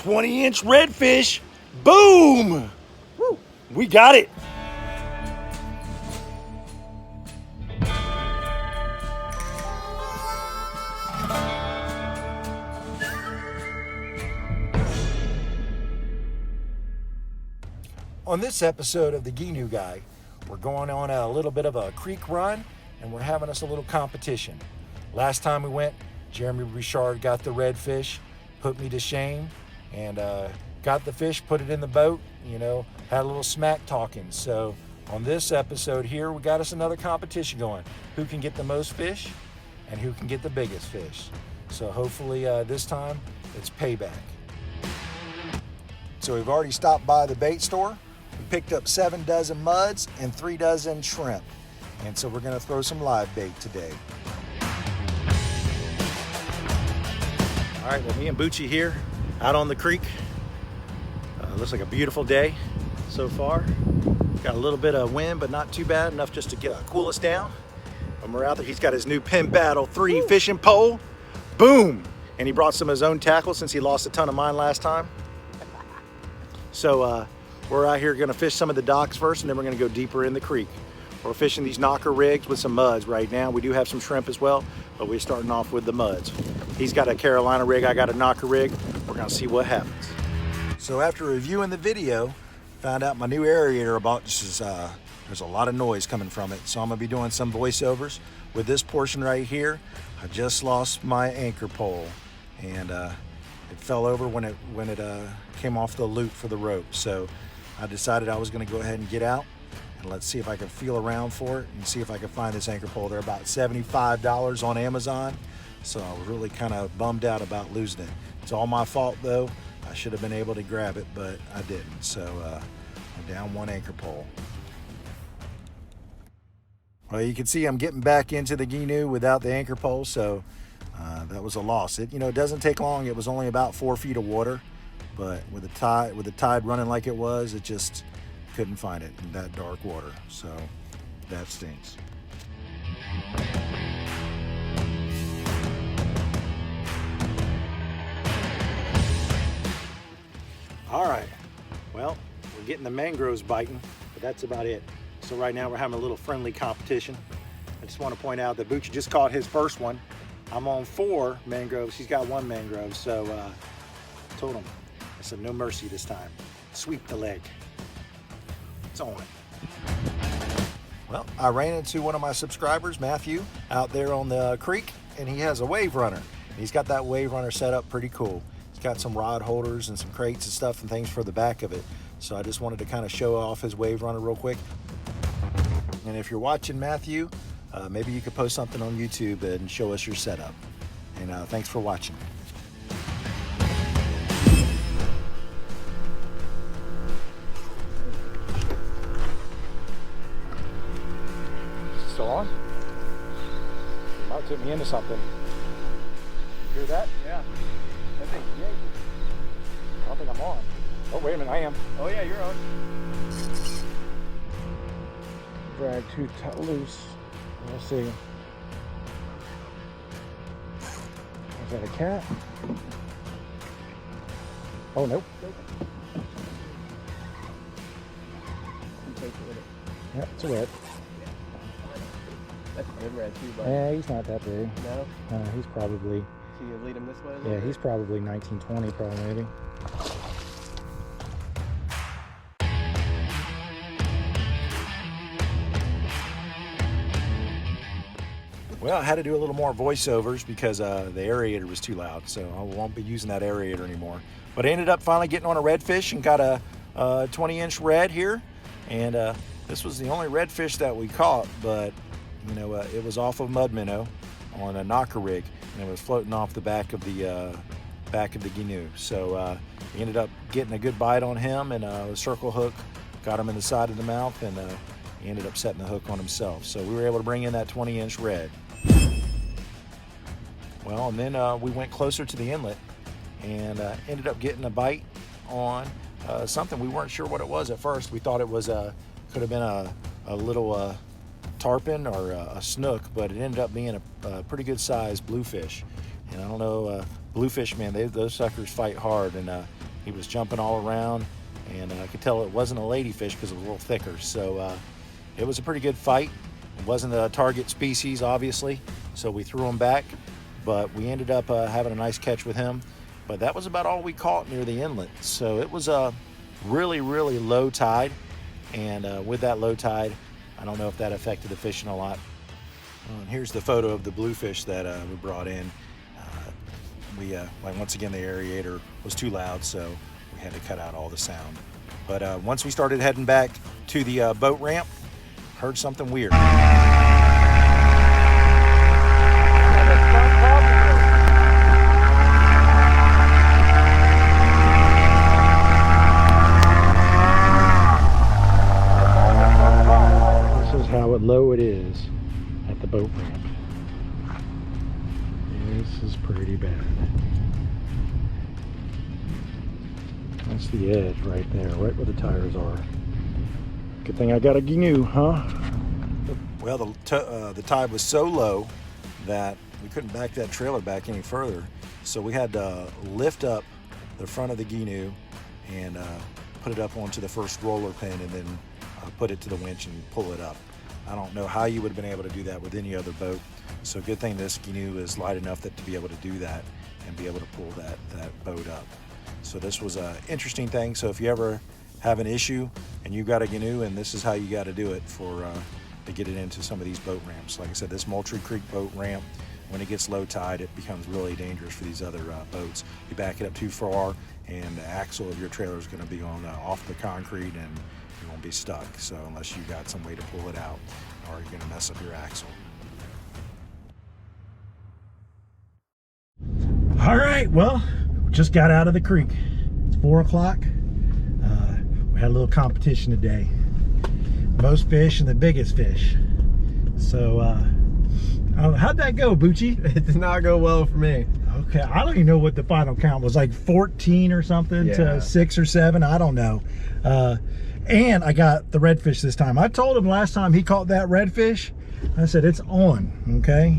20-inch redfish. Boom! Woo. We got it. On this episode of the Gheenoe Guy, we're going on a little bit of a creek run, and we're having us a little competition. Last time we went, Jeremy Bouchard got the redfish, put me to shame, and got the fish, put it in the boat, had a little smack talking. So on this episode here, we got us another competition going. Who can get the most fish and who can get the biggest fish? So hopefully this time it's payback. So we've already stopped by the bait store. We picked up 7 dozen muds and 3 dozen shrimp. And so we're gonna throw some live bait today. All right, well, me and Bucci here out on the creek. Looks like a beautiful day so far. Got a little bit of wind, but not too bad, enough just to cool us down. When we're out there, he's got his new Penn Battle 3 fishing pole. Boom! And he brought some of his own tackle since he lost a ton of mine last time. So we're out here gonna fish some of the docks first, and then we're gonna go deeper in the creek. We're fishing these knocker rigs with some muds right now. We do have some shrimp as well, but we're starting off with the muds. He's got a Carolina rig, I got a knocker rig. We're gonna see what happens. So after reviewing the video, found out my new aerator about there's a lot of noise coming from it. So I'm gonna be doing some voiceovers with this portion right here. I just lost my anchor pole, and it fell over when it came off the loop for the rope. So I decided I was gonna go ahead and get out and let's see if I can feel around for it and see if I can find this anchor pole. They're about $75 on Amazon. So I was really kind of bummed out about losing it. It's all my fault though. I should have been able to grab it, but I didn't. So I'm down 1 anchor pole. Well, you can see I'm getting back into the Gheenoe without the anchor pole, so that was a loss. It doesn't take long. It was only about 4 feet of water, but with the tide running like it was, it just couldn't find it in that dark water. So that stinks. All right, well, we're getting the mangroves biting, but that's about it. So right now we're having a little friendly competition. I just want to point out that Bucci just caught his first one. I'm on 4 mangroves, he's got 1 mangrove, so I told him, I said no mercy this time. Sweep the leg. It's on. Well, I ran into one of my subscribers, Matthew, out there on the creek, and he has a wave runner. He's got that wave runner set up pretty cool. It's got some rod holders and some crates and stuff and things for the back of it. So I just wanted to kind of show off his wave runner real quick. And if you're watching, Matthew, maybe you could post something on YouTube and show us your setup. And thanks for watching. Still on? You might tip me into something. You hear that? Yeah. I think, yeah. I don't think I'm on. Oh, wait a minute, I am. Oh yeah, you're on. Drag too loose. We'll see. Is that a cat? Oh, nope. Yeah, it's a red. That's a good red too, buddy. Yeah, he's not that big. No? He's probably... So you lead him this way a little Yeah, bit? he's probably 1920, probably maybe. Well, I had to do a little more voiceovers because the aerator was too loud, so I won't be using that aerator anymore. But I ended up finally getting on a redfish and got a 20-inch red here. And this was the only redfish that we caught, but it was off of mud minnow on a knocker rig, and it was floating off the back of the Gheenoe. So we ended up getting a good bite on him, and a circle hook got him in the side of the mouth, and he ended up setting the hook on himself. So we were able to bring in that 20-inch red. Well, and then we went closer to the inlet and ended up getting a bite on something. We weren't sure what it was at first. We thought it was could have been a little tarpon or a snook, but it ended up being a pretty good sized bluefish. And I don't know, bluefish, man, those suckers fight hard, and He was jumping all around, and I could tell it wasn't a ladyfish because it was a little thicker. So it was a pretty good fight. It wasn't a target species, obviously, so we threw him back, but we ended up having a nice catch with him. But that was about all we caught near the inlet. So it was a really, really low tide, and with that low tide, I don't know if that affected the fishing a lot. And here's the photo of the bluefish that we brought in. Once again, the aerator was too loud, so we had to cut out all the sound. But once we started heading back to the boat ramp, heard something weird. This is how low it is at the boat ramp. This is pretty bad. That's the edge right there, right where the tires are. Good thing I got a Gheenoe, huh? Well, the tide was so low that we couldn't back that trailer back any further. So we had to lift up the front of the Gheenoe and put it up onto the first roller pin and then put it to the winch and pull it up. I don't know how you would have been able to do that with any other boat. So good thing this Gheenoe is light enough that to be able to do that and be able to pull that boat up. So this was an interesting thing. So if you ever have an issue and you've got a Gheenoe, and this is how you got to do it to get it into some of these boat ramps. Like I said, this Moultrie Creek boat ramp, when it gets low tide, it becomes really dangerous for these other boats. You back it up too far, and the axle of your trailer is going to be on off the concrete, and you won't be stuck. So unless you got some way to pull it out, or you're going to mess up your axle. All right, well, just got out of the creek. It's 4 o'clock. We had a little competition today. Most fish and the biggest fish. So, how'd that go, Bucci? It did not go well for me. Okay, I don't even know what the final count was, like 14 or something to 6 or 7. I don't know. And I got the redfish this time. I told him last time he caught that redfish, I said it's on. Okay,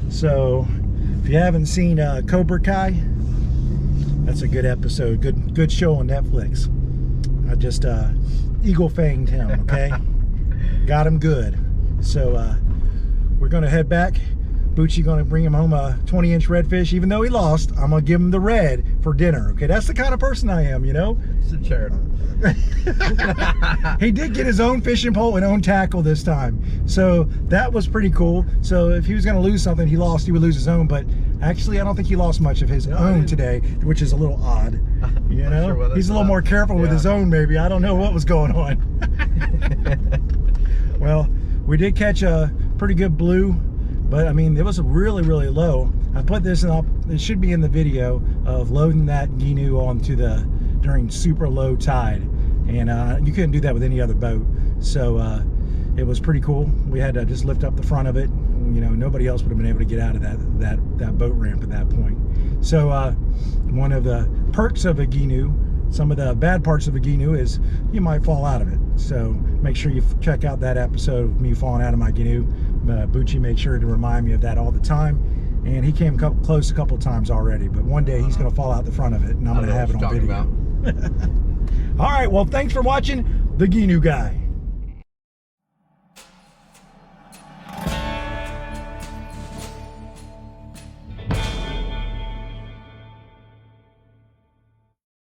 so if you haven't seen Cobra Kai, that's a good episode. Good show on Netflix. I just eagle fanged him. Okay, got him good. So we're gonna head back. Bucci gonna bring him home a 20-inch redfish. Even though he lost, I'm gonna give him the red for dinner. Okay, that's the kind of person I am, you know. It's a charity. He did get his own fishing pole and own tackle this time, so that was pretty cool. So if he was going to lose something, he lost, he would lose his own. But actually, I don't think he lost much of his own today, which is a little odd. You know, sure he's a little more careful with his own. Maybe I don't know what was going on. Well, we did catch a pretty good blue, but I mean, it was really, really low. I put this up. It should be in the video of loading that Gheenoe onto during super low tide, and you couldn't do that with any other boat. So it was pretty cool. We had to just lift up the front of it. You know, nobody else would have been able to get out of that boat ramp at that point. So one of the perks of a Gheenoe, some of the bad parts of a Gheenoe is you might fall out of it. So make sure you check out that episode of me falling out of my Gheenoe. Bucci made sure to remind me of that all the time. And he came close a couple times already, but one day he's going to fall out the front of it, and I'm going to have it on video. All right, well, thanks for watching The Gheenoe Guy.